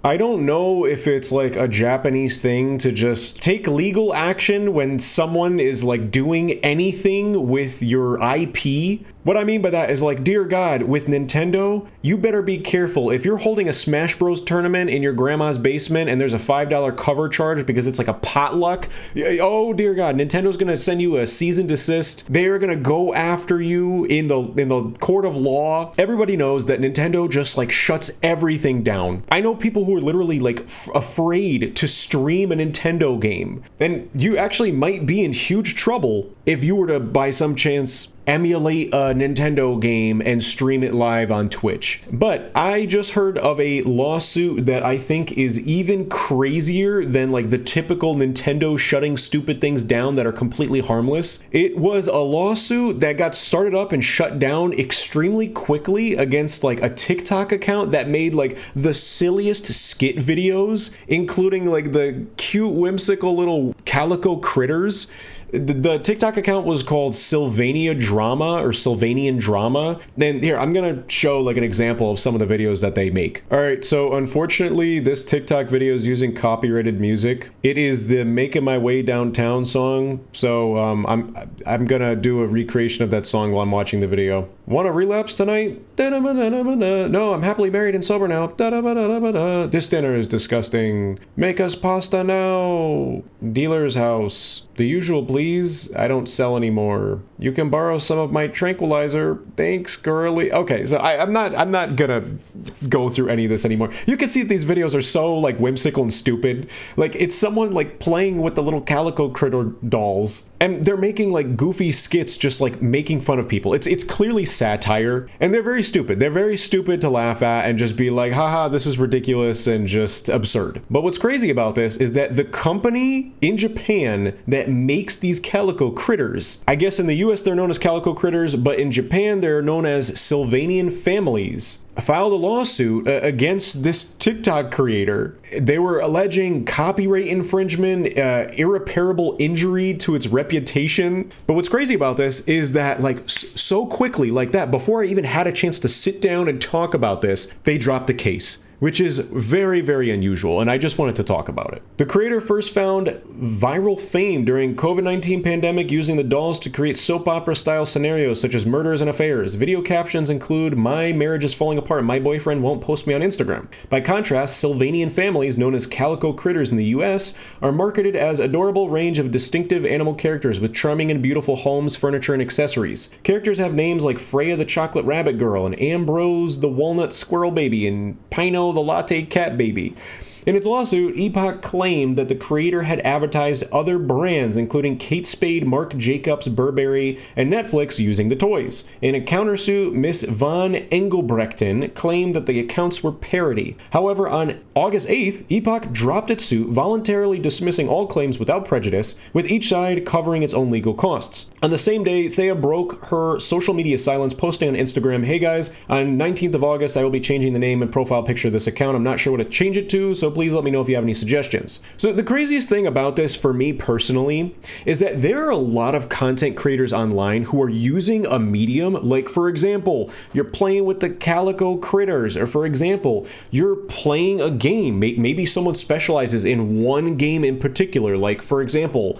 I don't know if it's like a Japanese thing to just take legal action when someone is like doing anything with your IP. What I mean by that is like, dear God, with Nintendo, you better be careful. If you're holding a Smash Bros tournament in your grandma's basement and there's a $5 cover charge because it's like a potluck, oh dear God, Nintendo's gonna send you a cease and desist. They are gonna go after you in the court of law. Everybody knows that Nintendo just like shuts everything down. I know people who are literally like afraid to stream a Nintendo game, and you actually might be in huge trouble if you were to by some chance emulate a Nintendo game and stream it live on Twitch. But I just heard of a lawsuit that I think is even crazier than like the typical Nintendo shutting stupid things down that are completely harmless. It was a lawsuit that got started up and shut down extremely quickly against like a TikTok account that made like the silliest skit videos, including like the cute whimsical little calico critters. The TikTok account was called Sylvania Drama or Sylvanian Drama. And here, I'm gonna show like an example of some of the videos that they make. All right, so unfortunately, this TikTok video is using copyrighted music. It is the Making My Way Downtown song. So I'm gonna do a recreation of that song while I'm watching the video. Want to relapse tonight? No, I'm happily married and sober now. This dinner is disgusting. Make us pasta now. Dealer's house. The usual please. I don't sell anymore. You can borrow some of my tranquilizer. Thanks, girly. Okay, so I'm not gonna go through any of this anymore. You can see that these videos are so like whimsical and stupid. Like it's someone like playing with the little calico critter dolls, and they're making like goofy skits, just like making fun of people. It's clearly satire, and they're very stupid. They're very stupid to laugh at and just be like, haha, this is ridiculous and just absurd. But what's crazy about this is that the company in Japan that makes these calico critters, I guess in the US they're known as calico critters, but in Japan they're known as Sylvanian families, filed a lawsuit against this TikTok creator. They were alleging copyright infringement, irreparable injury to its reputation. But what's crazy about this is that like so quickly like that, before I even had a chance to sit down and talk about this, they dropped a case, which is very, very unusual, and I just wanted to talk about it. The creator first found viral fame during COVID-19 pandemic using the dolls to create soap opera-style scenarios such as murders and affairs. Video captions include, "My marriage is falling apart, my boyfriend won't post me on Instagram." By contrast, Sylvanian families, known as calico critters in the US, are marketed as adorable range of distinctive animal characters with charming and beautiful homes, furniture, and accessories. Characters have names like Freya the Chocolate Rabbit Girl, and Ambrose the Walnut Squirrel Baby, and Pino the Latte Cat Baby. In its lawsuit, Epoch claimed that the creator had advertised other brands, including Kate Spade, Marc Jacobs, Burberry, and Netflix, using the toys. In a countersuit, Miss Von Engelbrechten claimed that the accounts were parody. However, on August 8th, Epoch dropped its suit, voluntarily dismissing all claims without prejudice, with each side covering its own legal costs. On the same day, Thea broke her social media silence, posting on Instagram, "Hey guys, on 19th of August, I will be changing the name and profile picture of this account. I'm not sure what to change it to, so please let me know if you have any suggestions." So the craziest thing about this for me personally is that there are a lot of content creators online who are using a medium, like for example, you're playing with the calico critters, or for example, you're playing a game. Maybe someone specializes in one game in particular, like for example,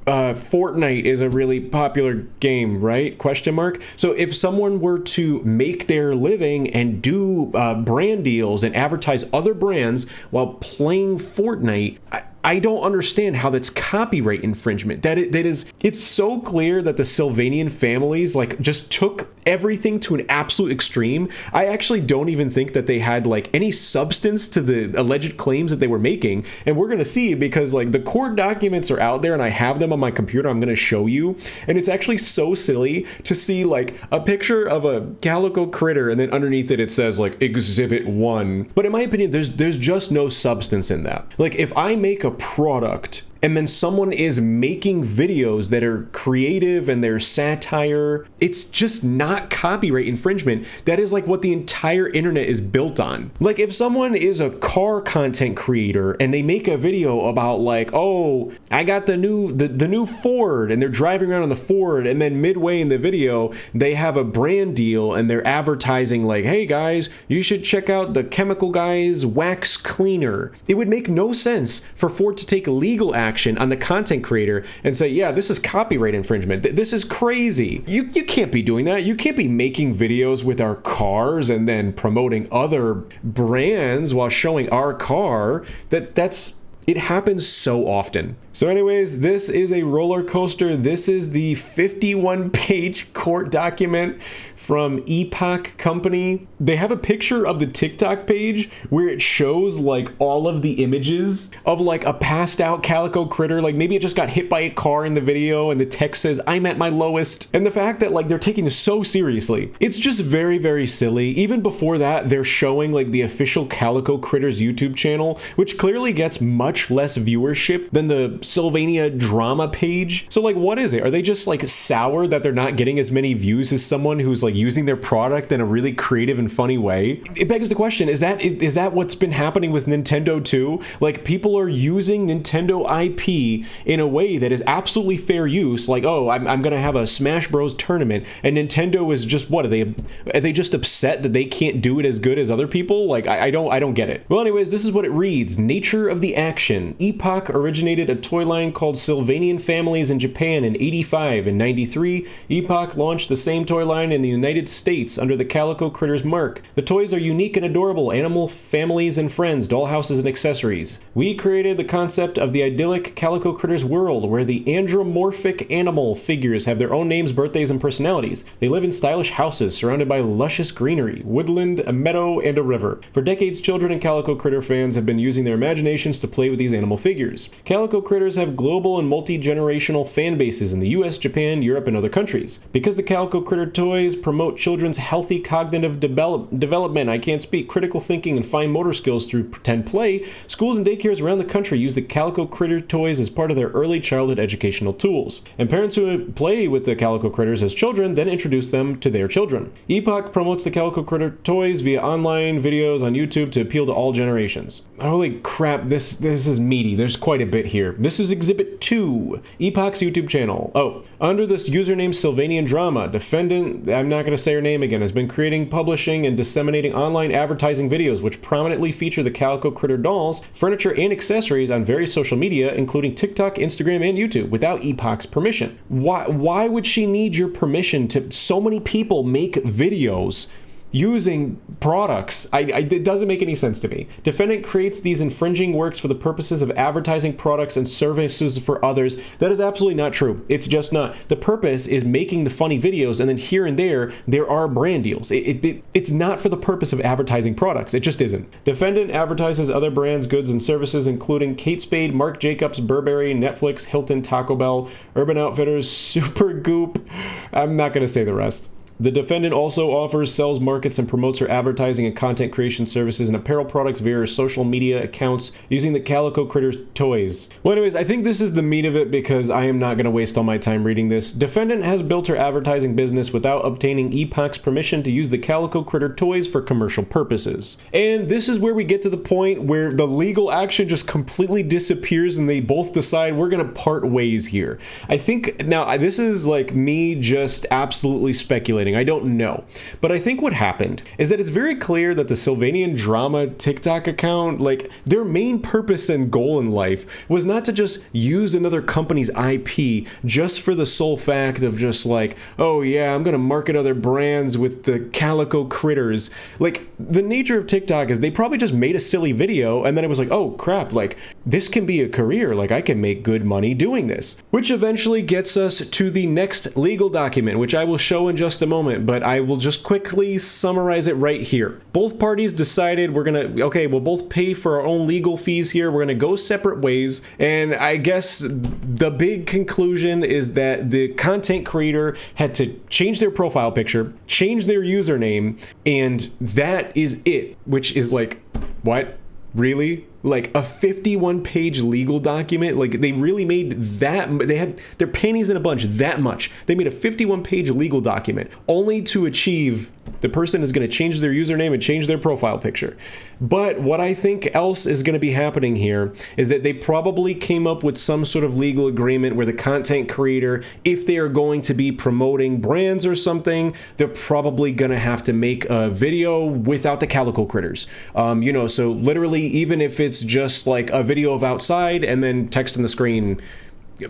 Fortnite is a really popular game, right? Question mark. So if someone were to make their living and do brand deals and advertise other brands while playing Fortnite, I don't understand how that's copyright infringement. It's so clear that the Sylvanian families like just took everything to an absolute extreme. I actually don't even think that they had like any substance to the alleged claims that they were making. And we're going to see, because like the court documents are out there and I have them on my computer. I'm going to show you. And it's actually so silly to see like a picture of a calico critter and then underneath it says like Exhibit 1. But in my opinion, there's just no substance in that. Like if I make a product and then someone is making videos that are creative and they're satire, it's just not copyright infringement. That is like what the entire internet is built on. Like if someone is a car content creator and they make a video about like, oh, I got the new Ford, and they're driving around on the Ford, and then midway in the video they have a brand deal and they're advertising like, hey guys, you should check out the Chemical Guys wax cleaner. It would make no sense for Ford to take legal action on the content creator and say, yeah, this is copyright infringement. This is crazy. You can't be doing that. You can't be making videos with our cars and then promoting other brands while showing our car. It happens so often. So anyways, this is a roller coaster. This is the 51-page court document from Epoch Company. They have a picture of the TikTok page where it shows like all of the images of like a passed out calico critter. Like maybe it just got hit by a car in the video and the text says, I'm at my lowest. And the fact that like they're taking this so seriously, it's just very, very silly. Even before that, they're showing like the official Calico Critters YouTube channel, which clearly gets much less viewership than the Sylvania drama page. So like, what is it? Are they just like sour that they're not getting as many views as someone who's like using their product in a really creative and funny way? It begs the question, is that what's been happening with Nintendo too? Like people are using Nintendo IP in a way that is absolutely fair use. Like, oh, I'm gonna have a Smash Bros tournament, and Nintendo is just, what are they just upset that they can't do it as good as other people? Like I don't get it. Well, anyways, this is what it reads. Nature of the action. Epoch originated a toy line called Sylvanian Families in Japan in 85. In 93, Epoch launched the same toy line in the United States under the Calico Critters mark. The toys are unique and adorable animal families and friends, dollhouses, and accessories. We created the concept of the idyllic Calico Critters world where the anthropomorphic animal figures have their own names, birthdays, and personalities. They live in stylish houses surrounded by luscious greenery, woodland, a meadow, and a river. For decades, children and Calico Critter fans have been using their imaginations to play with these animal figures. Calico Critters have global and multi-generational fan bases in the US, Japan, Europe, and other countries. Because the Calico Critter toys promote children's healthy cognitive development, critical thinking, and fine motor skills through pretend play, schools and daycares around the country use the Calico Critter toys as part of their early childhood educational tools. And parents who play with the Calico Critters as children then introduce them to their children. Epoch promotes the Calico Critter toys via online videos on YouTube to appeal to all generations. Holy crap, this is meaty. There's quite a bit here. This is Exhibit 2, Epoch's YouTube channel. Oh, under this username Sylvanian Drama, defendant, I'm not going to say her name again, has been creating, publishing, and disseminating online advertising videos which prominently feature the Calico Critter dolls, furniture, and accessories on various social media, including TikTok, Instagram, and YouTube, without Epoch's permission. Why would she need your permission to so many people make videos using products? It doesn't make any sense to me. Defendant creates these infringing works for the purposes of advertising products and services for others. That is absolutely not true. It's just not. The purpose is making the funny videos, and then here and there are brand deals. It's not for the purpose of advertising products. It just isn't. Defendant advertises other brands, goods, and services, including Kate Spade, Marc Jacobs, Burberry, Netflix, Hilton, Taco Bell, Urban Outfitters, Super Goop. I'm not going to say the rest. The defendant also offers, sells, markets, and promotes her advertising and content creation services and apparel products via her social media accounts using the Calico Critters toys. Well, anyways, I think this is the meat of it because I am not going to waste all my time reading this. Defendant has built her advertising business without obtaining Epoch's permission to use the Calico Critter toys for commercial purposes. And this is where we get to the point where the legal action just completely disappears and they both decide we're going to part ways here. I think, now, this is like me just absolutely speculating. I don't know. But I think what happened is that it's very clear that the Sylvanian Drama TikTok account, like their main purpose and goal in life was not to just use another company's IP just for the sole fact of just like, oh yeah, I'm gonna market other brands with the Calico Critters. Like the nature of TikTok is they probably just made a silly video and then it was like, oh crap, like this can be a career, like I can make good money doing this. Which eventually gets us to the next legal document, which I will show in just a moment, but I will just quickly summarize it right here. Both parties decided we'll both pay for our own legal fees here. We're gonna go separate ways. And I guess the big conclusion is that the content creator had to change their profile picture, change their username, and that is it. Which is like, what? Really? like a 51-page legal document. Like they really made that, they had their panties in a bunch that much. They made a 51-page legal document only to achieve the person is going to change their username and change their profile picture. But what I think else is going to be happening here is that they probably came up with some sort of legal agreement where the content creator, if they are going to be promoting brands or something, they're probably going to have to make a video without the Calico Critters. You know, so literally, even if it's just like a video of outside and then text on the screen,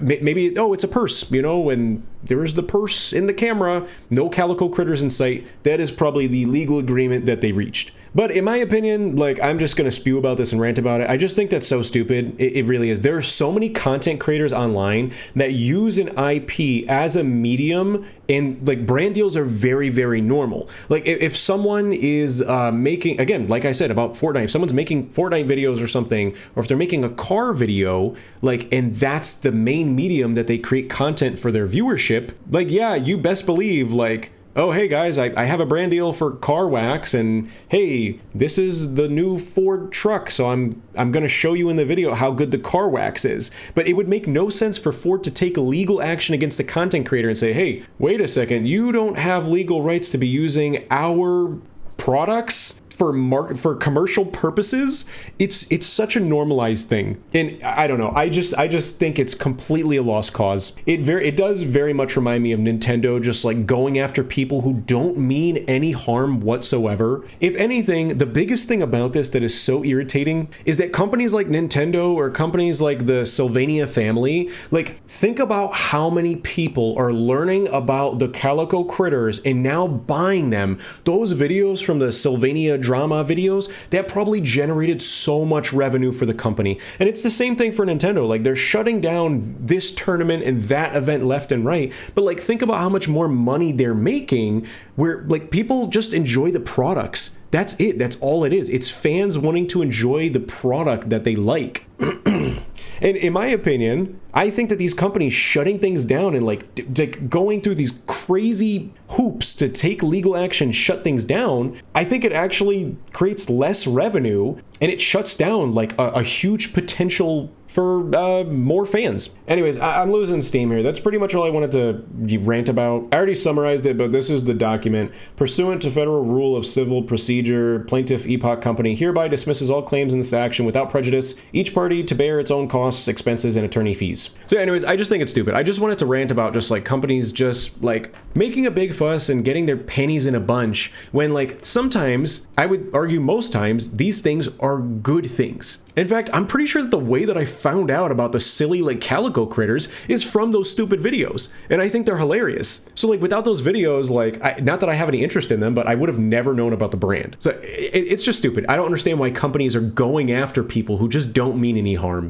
maybe, oh, it's a purse, you know, and there's the purse in the camera, no Calico Critters in sight. That is probably the legal agreement that they reached. But in my opinion, like, I'm just going to spew about this and rant about it. I just think that's so stupid. It really is. There are so many content creators online that use an IP as a medium, and like brand deals are very, very normal. Like if someone is making, again, like I said about Fortnite, if someone's making Fortnite videos or something, or if they're making a car video, like, and that's the main medium that they create content for their viewership, like, yeah, you best believe, like, oh, hey guys, I have a brand deal for car wax, and hey, this is the new Ford truck, so I'm going to show you in the video how good the car wax is. But it would make no sense for Ford to take legal action against the content creator and say, hey, wait a second, you don't have legal rights to be using our products for commercial purposes. It's such a normalized thing, and I don't know, I just think it's completely a lost cause. It does very much remind me of Nintendo just like going after people who don't mean any harm whatsoever. If anything, the biggest thing about this that is so irritating is that companies like Nintendo or companies like the Sylvania family, like, think about how many people are learning about the Calico Critters and now buying them. Those videos from the Sylvania drama videos, that probably generated so much revenue for the company. And it's the same thing for Nintendo. Like, they're shutting down this tournament and that event left and right, but like, think about how much more money they're making, where like people just enjoy the products. That's it. That's all it is. It's fans wanting to enjoy the product that they like. And in my opinion, I think that these companies shutting things down and like going through these crazy hoops to take legal action, shut things down, I think it actually creates less revenue, and it shuts down like a huge potential for more fans. Anyways, I'm losing steam here. That's pretty much all I wanted to rant about. I already summarized it, but this is the document. Pursuant to Federal Rule of Civil Procedure, Plaintiff Epoch Company hereby dismisses all claims in this action without prejudice, each party to bear its own costs, expenses, and attorney fees. So anyways, I just think it's stupid. I just wanted to rant about just like companies just like making a big fuss and getting their panties in a bunch when, like, sometimes, I would argue most times, these things are good things. In fact, I'm pretty sure that the way that I found out about the silly like Calico Critters is from those stupid videos, and I think they're hilarious. So like, without those videos, like, not that I have any interest in them, but I would have never known about the brand. So it's just stupid. I don't understand why companies are going after people who just don't mean any harm.